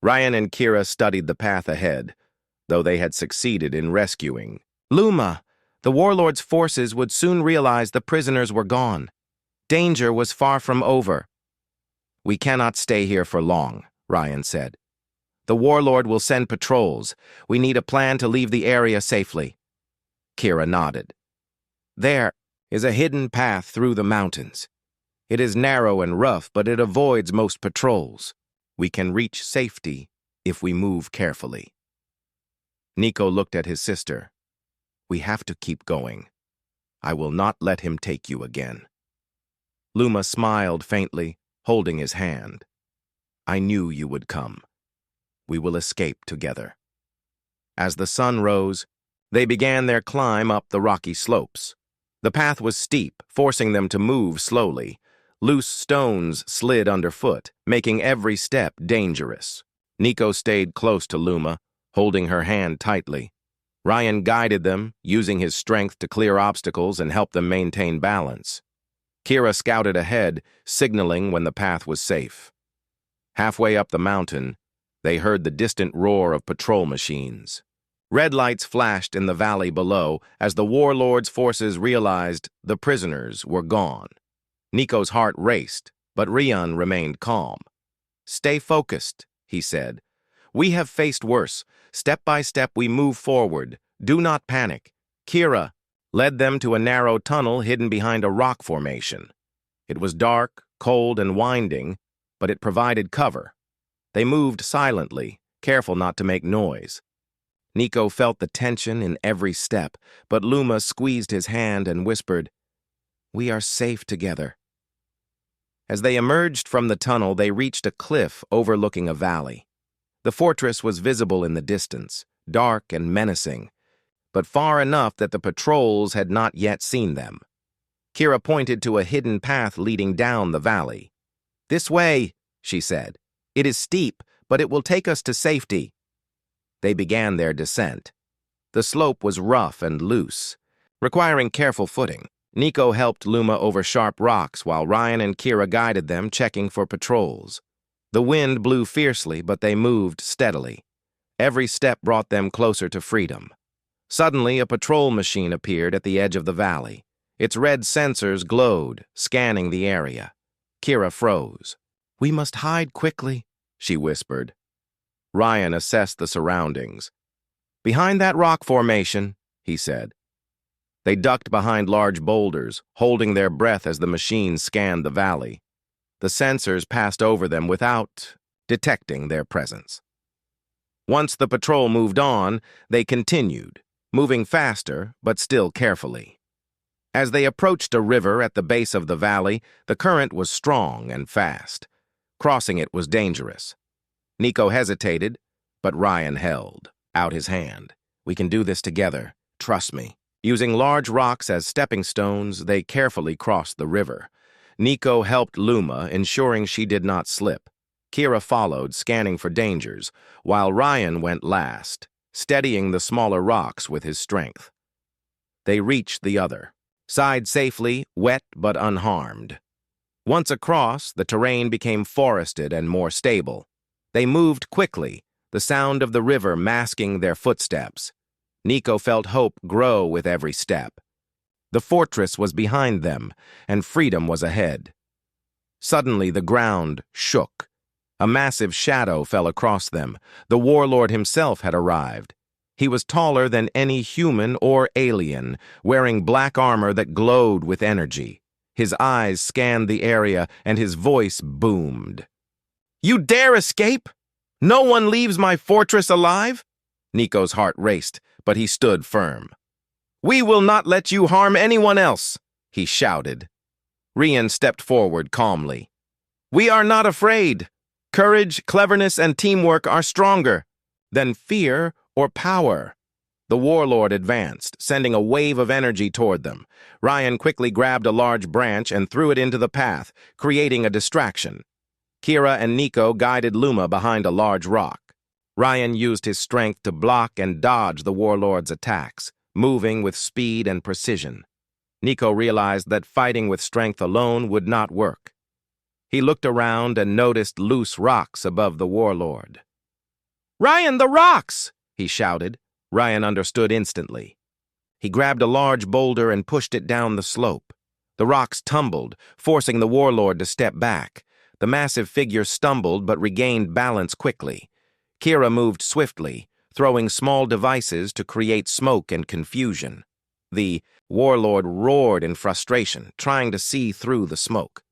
Ryan and Kira studied the path ahead, though they had succeeded in rescuing. "Luma, the warlord's forces would soon realize the prisoners were gone. Danger was far from over." "We cannot stay here for long," Ryan said. "The warlord will send patrols. We need a plan to leave the area safely." Kira nodded. "There is a hidden path through the mountains. It is narrow and rough, but it avoids most patrols. We can reach safety if we move carefully." Nico looked at his sister. "We have to keep going. I will not let him take you again." Luma smiled faintly, holding his hand. "I knew you would come. We will escape together." As the sun rose, they began their climb up the rocky slopes. The path was steep, forcing them to move slowly. Loose stones slid underfoot, making every step dangerous. Nico stayed close to Luma, holding her hand tightly. Ryan guided them, using his strength to clear obstacles and help them maintain balance. Kira scouted ahead, signaling when the path was safe. Halfway up the mountain, they heard the distant roar of patrol machines. Red lights flashed in the valley below as the warlord's forces realized the prisoners were gone. Nico's heart raced, but Rian remained calm. "Stay focused," he said. "We have faced worse. Step by step we move forward. Do not panic." Kira led them to a narrow tunnel hidden behind a rock formation. It was dark, cold, and winding, but it provided cover. They moved silently, careful not to make noise. Nico felt the tension in every step, but Luma squeezed his hand and whispered, "We are safe together." As they emerged from the tunnel, they reached a cliff overlooking a valley. The fortress was visible in the distance, dark and menacing, but far enough that the patrols had not yet seen them. Kira pointed to a hidden path leading down the valley. "This way," she said. "It is steep, but it will take us to safety." They began their descent. The slope was rough and loose, requiring careful footing. Nico helped Luma over sharp rocks while Ryan and Kira guided them, checking for patrols. The wind blew fiercely, but they moved steadily. Every step brought them closer to freedom. Suddenly, a patrol machine appeared at the edge of the valley. Its red sensors glowed, scanning the area. Kira froze. "We must hide quickly," she whispered. Ryan assessed the surroundings. "Behind that rock formation," he said. They ducked behind large boulders, holding their breath as the machine scanned the valley. The sensors passed over them without detecting their presence. Once the patrol moved on, they continued, moving faster but still carefully. As they approached a river at the base of the valley, the current was strong and fast. Crossing it was dangerous. Nico hesitated, but Ryan held out his hand. "We can do this together. Trust me." Using large rocks as stepping stones, they carefully crossed the river. Nico helped Luma, ensuring she did not slip. Kira followed, scanning for dangers, while Ryan went last, steadying the smaller rocks with his strength. They reached the other side safely, wet but unharmed. Once across, the terrain became forested and more stable. They moved quickly, the sound of the river masking their footsteps. Nico felt hope grow with every step. The fortress was behind them, and freedom was ahead. Suddenly, the ground shook. A massive shadow fell across them. The warlord himself had arrived. He was taller than any human or alien, wearing black armor that glowed with energy. His eyes scanned the area, and his voice boomed. "You dare escape? No one leaves my fortress alive?" Nico's heart raced, but he stood firm. "We will not let you harm anyone else," he shouted. Rian stepped forward calmly. "We are not afraid. Courage, cleverness, and teamwork are stronger than fear or power." The warlord advanced, sending a wave of energy toward them. Ryan quickly grabbed a large branch and threw it into the path, creating a distraction. Kira and Nico guided Luma behind a large rock. Ryan used his strength to block and dodge the warlord's attacks, moving with speed and precision. Nico realized that fighting with strength alone would not work. He looked around and noticed loose rocks above the warlord. "Ryan, the rocks!" he shouted. Ryan understood instantly. He grabbed a large boulder and pushed it down the slope. The rocks tumbled, forcing the warlord to step back. The massive figure stumbled but regained balance quickly. Kira moved swiftly, throwing small devices to create smoke and confusion. The warlord roared in frustration, trying to see through the smoke.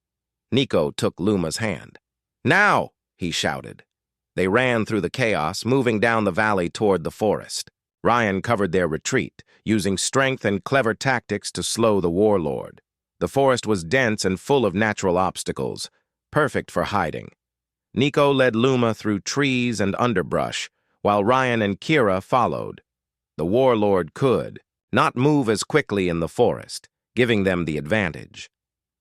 Nico took Luma's hand. "Now!" he shouted. They ran through the chaos, moving down the valley toward the forest. Ryan covered their retreat, using strength and clever tactics to slow the warlord. The forest was dense and full of natural obstacles, perfect for hiding. Nico led Luma through trees and underbrush, while Ryan and Kira followed. The warlord could not move as quickly in the forest, giving them the advantage.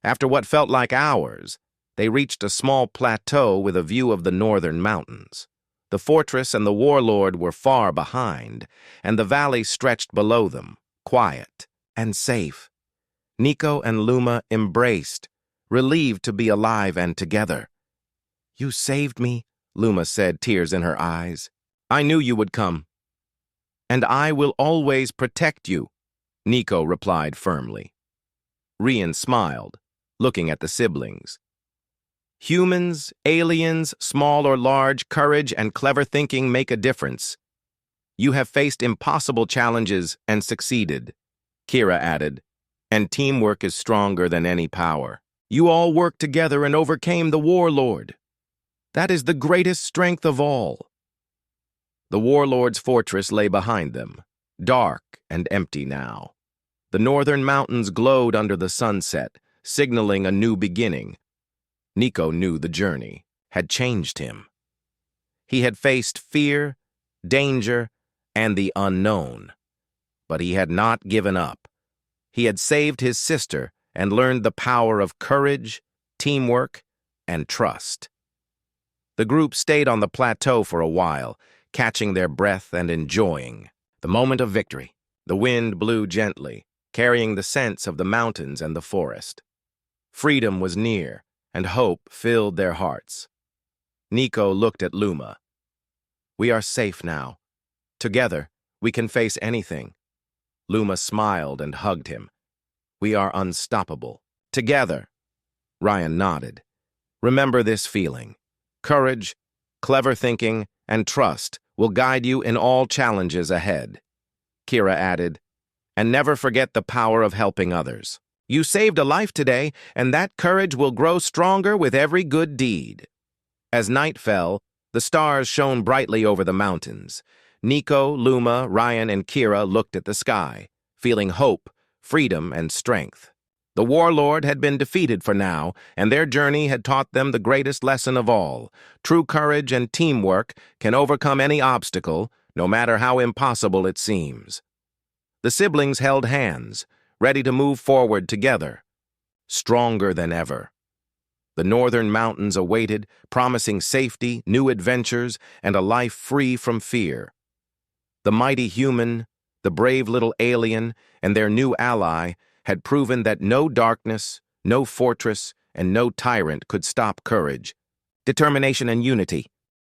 After what felt like hours, they reached a small plateau with a view of the northern mountains. The fortress and the warlord were far behind, and the valley stretched below them, quiet and safe. Nico and Luma embraced, relieved to be alive and together. "You saved me," Luma said, tears in her eyes. "I knew you would come." "And I will always protect you," Nico replied firmly. Rian smiled, looking at the siblings. "Humans, aliens, small or large, courage and clever thinking make a difference. You have faced impossible challenges and succeeded," Kira added, "and teamwork is stronger than any power. You all worked together and overcame the warlord. That is the greatest strength of all." The warlord's fortress lay behind them, dark and empty now. The northern mountains glowed under the sunset, signaling a new beginning. Nico knew the journey had changed him. He had faced fear, danger, and the unknown. But he had not given up. He had saved his sister and learned the power of courage, teamwork, and trust. The group stayed on the plateau for a while, catching their breath and enjoying the moment of victory. The wind blew gently, carrying the scents of the mountains and the forest. Freedom was near, and hope filled their hearts. Nico looked at Luma. "We are safe now. Together, we can face anything." Luma smiled and hugged him. "We are unstoppable. Together." Ryan nodded. "Remember this feeling. Courage, clever thinking, and trust will guide you in all challenges ahead." Kira added, "And never forget the power of helping others. You saved a life today, and that courage will grow stronger with every good deed." As night fell, the stars shone brightly over the mountains. Nico, Luma, Ryan, and Kira looked at the sky, feeling hope, freedom, and strength. The warlord had been defeated for now, and their journey had taught them the greatest lesson of all. True courage and teamwork can overcome any obstacle, no matter how impossible it seems. The siblings held hands, ready to move forward together, stronger than ever. The northern mountains awaited, promising safety, new adventures, and a life free from fear. The mighty human, the brave little alien, and their new ally had proven that no darkness, no fortress, and no tyrant could stop courage, determination, and unity.